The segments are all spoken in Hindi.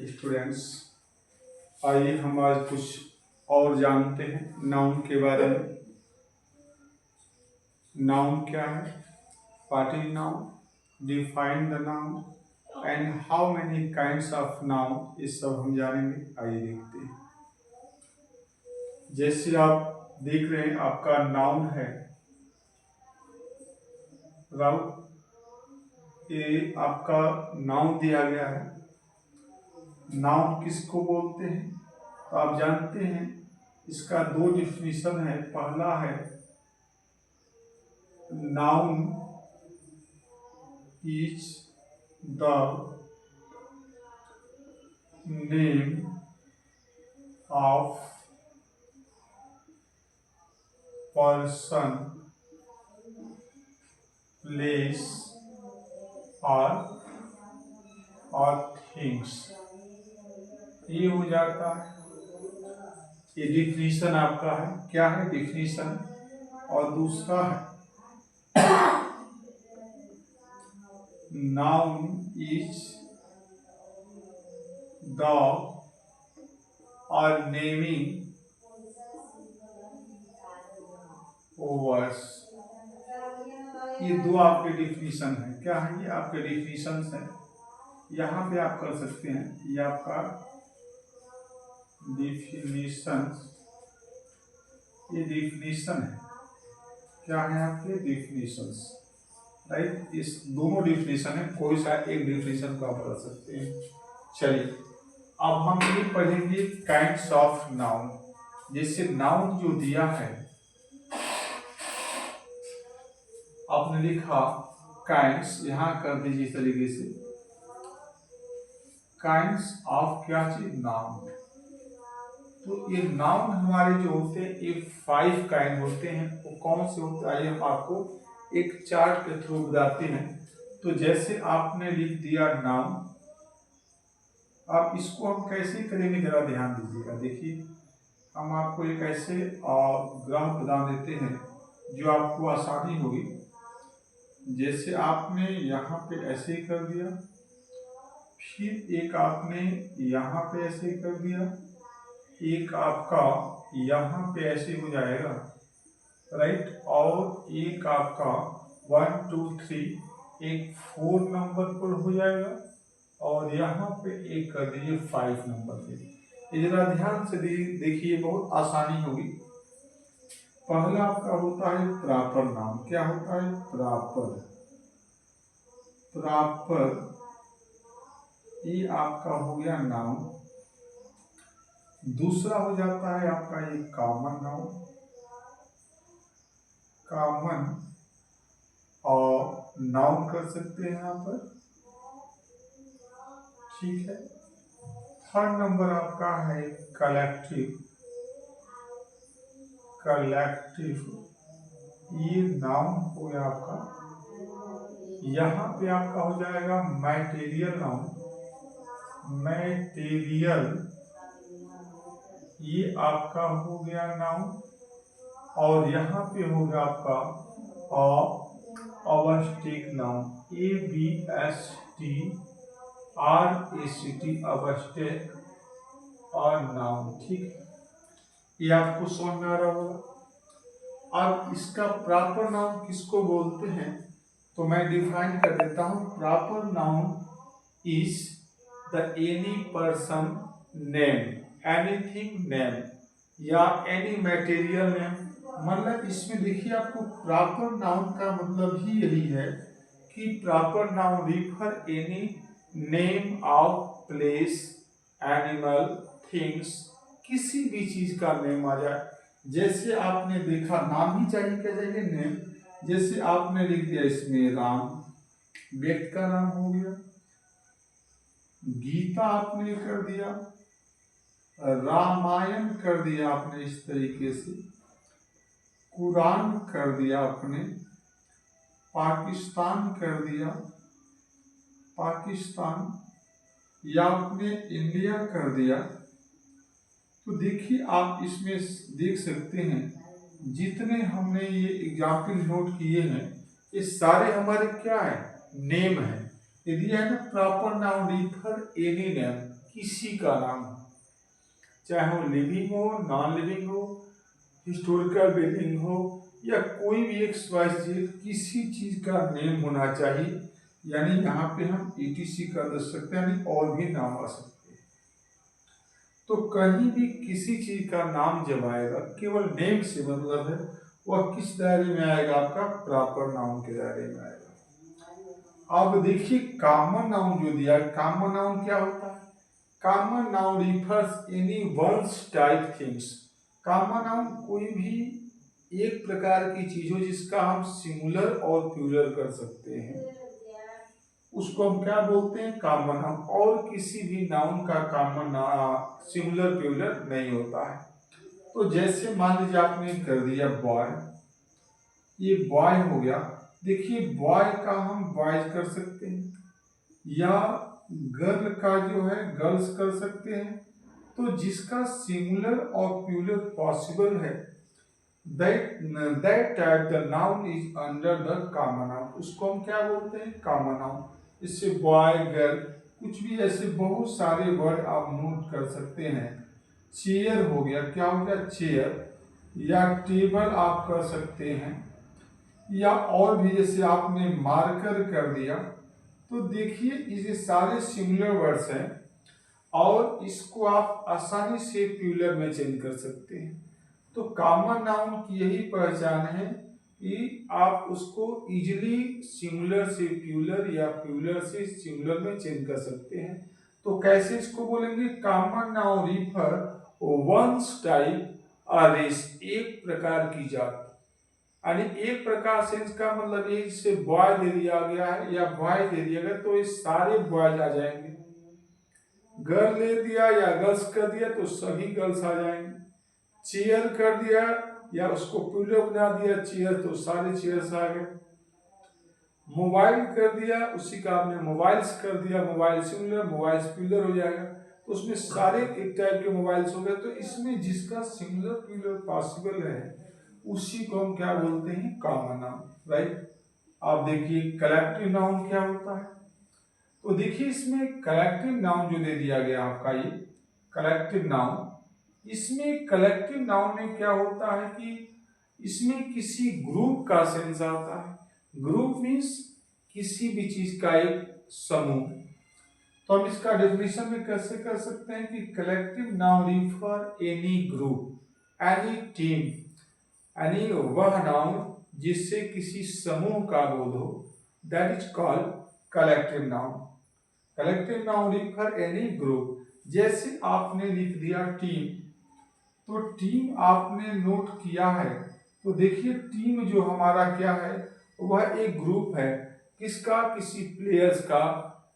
स्टूडेंट्स, आइए हम आज कुछ और जानते हैं नाउन के बारे में। नाउन क्या है, what is noun, define the noun and how many kinds of noun, ये सब हम जानेंगे। आइए देखते हैं। जैसे आप देख रहे हैं, आपका नाउन है राउत, ये आपका नाउन दिया गया है। नाउन किसको बोलते हैं तो आप जानते हैं, इसका दो डिफिनीशन है। पहला है noun is the name of person, place और थिंग्स। ये हो जाता है, ये डिफिनीशन आपका है। क्या है डिफिनीशन? और दूसरा है नाउन इज द और नेमिंग वर्ड्स। ये दो आपके डिफिनीशन है। क्या है ये आपके डिफिनीशन है। यहाँ पे आप कर सकते हैं, ये आपका डिफिनीशन, ये डिफिनीशन है। क्या है आपके डिफिनीशंस, राइट। इस दोनों डिफिनीशन है, कोई सा एक डिफिनीशन को आप पढ़ सकते हैं। चलिए अब हम ये पढ़ेंगे काइंड्स ऑफ नाउन। जैसे नाउन जो दिया है, आपने लिखा काइंड्स, यहां कर दीजिए इस तरीके से, काइंड्स ऑफ क्या चीज, नाउन। तो ये नाउन हमारे जो होते हैं, ये 5 काइंड होते हैं। वो कौन से होते हैं, आइए हम आपको एक चार्ट के थ्रू बताते हैं। तो जैसे आपने लिख दिया नाउन, अब इसको हम कैसे करेंगे जरा ध्यान दीजिएगा। देखिए हम आपको एक ऐसे ग्राफ बता देते हैं जो आपको आसानी होगी। जैसे आपने यहाँ पे ऐसे ही कर दिया, फिर एक आपने यहाँ पे ऐसे ही कर दिया, एक आपका यहाँ पे ऐसे हो जाएगा, राइट। और एक आपका 1 2 3 एक 4 नंबर पर हो जाएगा, और यहाँ पे एक कर दीजिए 5 नंबर पे। ये जरा ध्यान से देखिए, बहुत आसानी होगी। पहला आपका होता है प्रॉपर नाउन। क्या होता है? प्रॉपर। प्रॉपर ये आपका हो गया नाउन। दूसरा हो जाता है आपका ये कॉमन नाउन, कॉमन और नाउन कर सकते हैं यहाँ पर, ठीक है। थर्ड नंबर आपका है कलेक्टिव। कलेक्टिव ये नाउन हो गया आपका। यहाँ पे आपका हो जाएगा मैटेरियल नाउन। मैटेरियल ये आपका हो गया नाउन, और यहाँ पे होगा आपका अबस्ट्रैक्ट नाउन, ABSTRACT, अबस्ट्रैक्ट और नाउन, ठीक। ये आपको समझ में आ रहा होगा। अब इसका प्रॉपर नाउन किसको बोलते हैं तो मैं डिफाइन कर देता हूँ। Proper noun is the any person name, anything name या एनी मटेरियल नेम। मतलब इसमें देखिए, आपको प्रॉपर नाउन का मतलब ही यही है कि proper noun refer any name of place, animal, things, किसी भी चीज का नेम आ जाए। जैसे आपने देखा, नाम ही चाहिए, क्या चाहिए? नेम। जैसे आपने लिख दिया इसमें राम, व्यक्ति का नाम हो गया। गीता आपने कर दिया, रामायण कर दिया आपने इस तरीके से, कुरान कर दिया आपने, पाकिस्तान कर दिया, पाकिस्तान, या आपने इंडिया कर दिया। तो देखिए आप इसमें देख सकते हैं, जितने हमने ये एग्जाम्पल नोट किए हैं, ये सारे हमारे क्या है? नेम है। यदि है ना proper noun refer any name, किसी का नाम, चाहे वो लिविंग हो, नॉन लिविंग हो, हिस्टोरिकल बिल्डिंग हो, या कोई भी एक स्वास्थ्य किसी चीज का नेम होना चाहिए। यानी यहाँ पे हम ETC कर दे सकते हैं, यानी और भी नाम आ सकते हैं। तो कहीं भी किसी चीज का नाम जब आएगा, केवल नेम से मतलब है, वह किस दायरे में आएगा? आपका प्रॉपर नाउन के दायरे में आएगा। अब देखिए कॉमन नाउन जो दिया, कॉमन नाउन क्या होता है? Common noun refers any one's type things. Common noun कोई भी एक प्रकार की चीज हो जिसका हम सिंगुलर और प्लूरल कर सकते हैं, उसको हम क्या बोलते हैं? Common noun. और किसी भी नाउन का कॉमन सिंगुलर प्लूरल नहीं होता है। तो जैसे मान लीजिए आपने कर दिया बॉय, ये बॉय हो गया। देखिए बॉय का हम बॉयज कर सकते हैं, या गर्ल का जो है गर्ल्स कर सकते हैं। तो जिसका सिंगुलर और प्लूरल पॉसिबल है, that type the noun is under the common noun, उसको हम क्या बोलते हैं? Common noun. इससे बॉय, गर्ल, कुछ भी ऐसे बहुत सारे वर्ड आप नोट कर सकते हैं। चेयर हो गया, क्या हो गया? चेयर। या टेबल आप कर सकते हैं, या और भी जैसे आपने मार्कर कर दिया। तो देखिए ये सारे सिंगुलर वर्ड्स हैं और इसको आप आसानी से प्लूरल में चेंज कर सकते हैं। तो कॉमन नाउन की यही पहचान है कि आप उसको इजीली सिंगुलर से प्लूरल या प्लूरल से सिंगुलर में चेंज कर सकते हैं। तो कैसे इसको बोलेंगे? Common noun refer one's type a race, एक प्रकार की जात। यानी एक प्रकार से इसका मतलब ये, जिससे बॉय दे दिया गया है या बॉय दे दिया गया तो ये सारे बॉयज आ जाएंगे। गर्ल ले दिया या गर्ल्स कर दिया तो सभी गर्ल्स आ जाएंगे। चेयर कर दिया या उसको प्लूरल बना दिया चेयर तो सारे चेयर्स आ गए। मोबाइल कर दिया, उसी का आपने मोबाइल्स कर दिया, मोबाइल सिंगुलर मोबाइल्स प्लूरल हो जाएगा। तो उसमें सारे एक टाइप के मोबाइल्स हो गए। तो इसमें जिसका सिंगुलर प्लूरल पॉसिबल है उसी को हम क्या बोलते हैं? Common noun, right. आप देखिए कलेक्टिव नाउन क्या होता है। तो देखिए इसमें कलेक्टिव नाउन जो दे दिया गया आपका, ये कलेक्टिव नाउन, इसमें कलेक्टिव नाउन में क्या होता है कि इसमें किसी ग्रुप का सेंस आता है। ग्रुप मीन्स किसी भी चीज का एक समूह। तो हम इसका डेफिनेशन में कैसे कर सकते हैं कि collective noun refer any group, any team, यानी वह नाउन जिससे किसी समूह का बोध हो, that is called collective noun. Collective noun refer any group. जैसे आपने लिख दिया टीम, तो टीम आपने नोट किया है। तो देखिए टीम जो हमारा क्या है, वह एक ग्रुप है। किसका? किसी प्लेयर्स का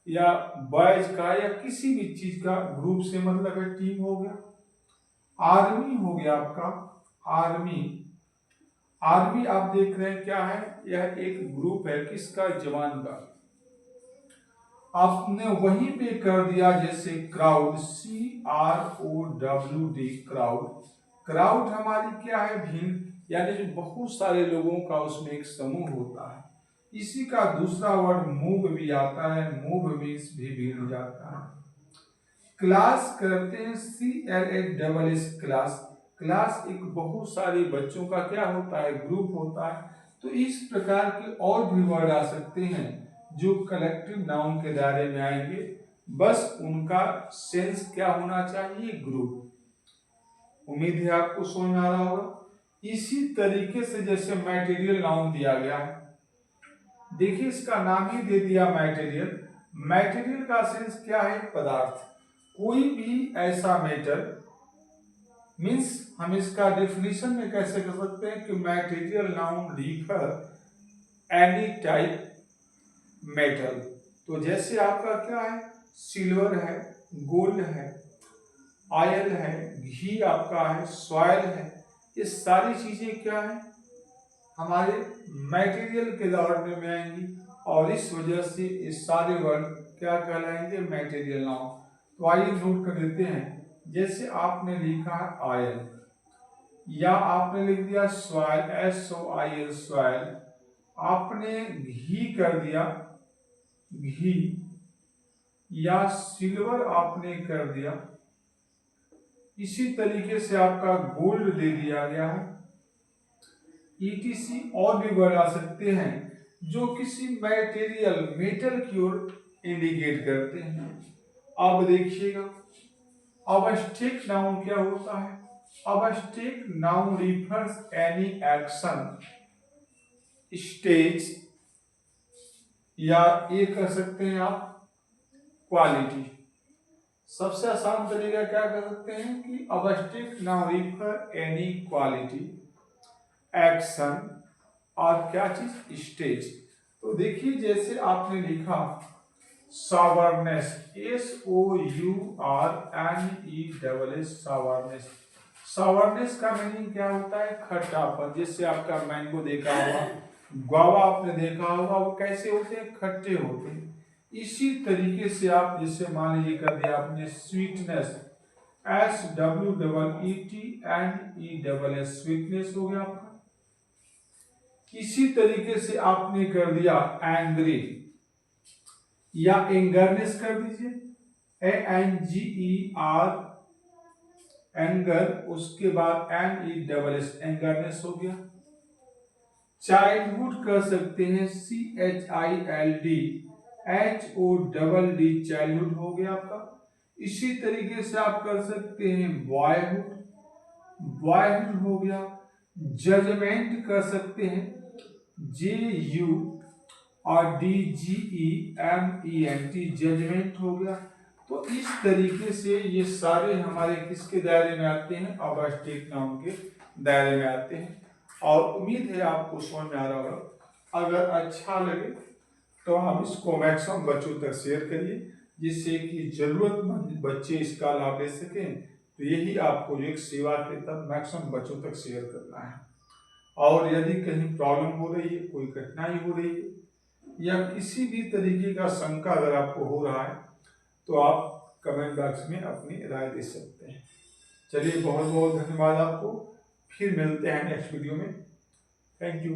या बॉयज का या किसी भी चीज का ग्रुप से मतलब है टीम हो गया। आर्मी हो गया आपका, आर्मी। आर्मी आप देख रहे हैं क्या है? यह एक ग्रुप है किसका? जवान का। आपने वहीं पे कर दिया जैसे क्राउड, CROWD, क्राउड। क्राउड हमारी क्या है? भीड़, यानी जो बहुत सारे लोगों का उसमें एक समूह होता है। इसी का दूसरा वर्ड मूव भी आता है, मूव मीन्स भी भीड़ हो जाता है। क्लास करते हैं CLASS, क्लास। क्लास एक बहुत सारे बच्चों का क्या होता है? ग्रुप होता है। तो इस प्रकार के और भी वर्ड आ सकते हैं जो कलेक्टिव नाउन के दायरे में आएंगे, बस उनका सेंस क्या होना चाहिए? ग्रुप। उम्मीद है आपको समझ आ रहा होगा। इसी तरीके से जैसे मटेरियल नाउन दिया गया है, देखिए इसका नाम ही दे दिया मटेरियल। मटेरियल का सेंस क्या है? पदार्थ। कोई भी ऐसा मैटर, मीन्स हम इसका डेफिनेशन में कैसे कर सकते हैं कि material noun refer any type metal. तो जैसे आपका क्या है? सिल्वर है, गोल्ड है, ऑयल है, घी आपका है, सॉइल है। ये सारी चीजें क्या है? हमारे मटेरियल के दायरे में आएंगी और इस वजह से ये सारे वर्ड क्या कहलाएंगे? Material noun. तो आइए नोट कर लेते हैं। जैसे आपने लिखा है ऑयल, या आपने लिख दिया सॉइल, SOIL, सॉइल। आपने घी कर दिया, घी। या सिल्वर आपने कर दिया, इसी तरीके से आपका गोल्ड दे दिया गया है, ईटीसी और भी बढ़ा सकते हैं जो किसी मेटेरियल मेटल की ओर इंडिकेट करते हैं। अब देखिएगा अबस्ट्रैक्ट नाउन क्या होता है। Abstract noun refers any action, stage, या ये कर सकते हैं आप क्वालिटी। सबसे आसान तरीका क्या कर सकते हैं कि abstract noun refer any quality, action और क्या चीज, स्टेज। तो देखिए जैसे आपने लिखा सावर्नेस, SOURNESS, सावर्नेस। सावर्नेस का मीनिंग क्या होता है, खट्टापन। जैसे आपका मैंगो देखा होगा, गुआवा आपने देखा होगा, वो कैसे होते हैं, खट्टे होते हैं। इसी तरीके से आप जैसे मान लीजिए कर दिया आपने स्वीटनेस, SWEETNESS, स्वीटनेस हो गया आपका। इसी तरीके से आपने कर दिया एंग्री, या एंगरनेस कर दीजिए, ANGER, एंगर, उसके बाद NESS, एंगरनेस हो गया। चाइल्डहुड कर सकते हैं CHILDHOOD, चाइल्डहुड हो गया आपका। इसी तरीके से आप कर सकते हैं बॉयहुड, बॉयहुड हो गया। जजमेंट कर सकते हैं JUDGEMENT, जजमेंट हो गया। तो इस तरीके से ये सारे हमारे किसके दायरे में आते हैं, अबस्ट्रैक्ट नाउन के दायरे में आते हैं। और उम्मीद है आपको समझ में आ रहा होगा। अगर अच्छा लगे तो आप इसको मैक्सिमम बच्चों तक शेयर करिए, जिससे कि जरूरतमंद बच्चे इसका लाभ ले सकें। तो यही आपको एक सेवा के तहत मैक्सिमम बच्चों तक शेयर करना है। और यदि कहीं प्रॉब्लम हो रही है, कोई कठिनाई हो रही है, या किसी भी तरीके का शंका अगर आपको हो रहा है, तो आप कमेंट बॉक्स में अपनी राय दे सकते हैं। चलिए बहुत बहुत धन्यवाद आपको, फिर मिलते हैं नेक्स्ट वीडियो में। Thank you.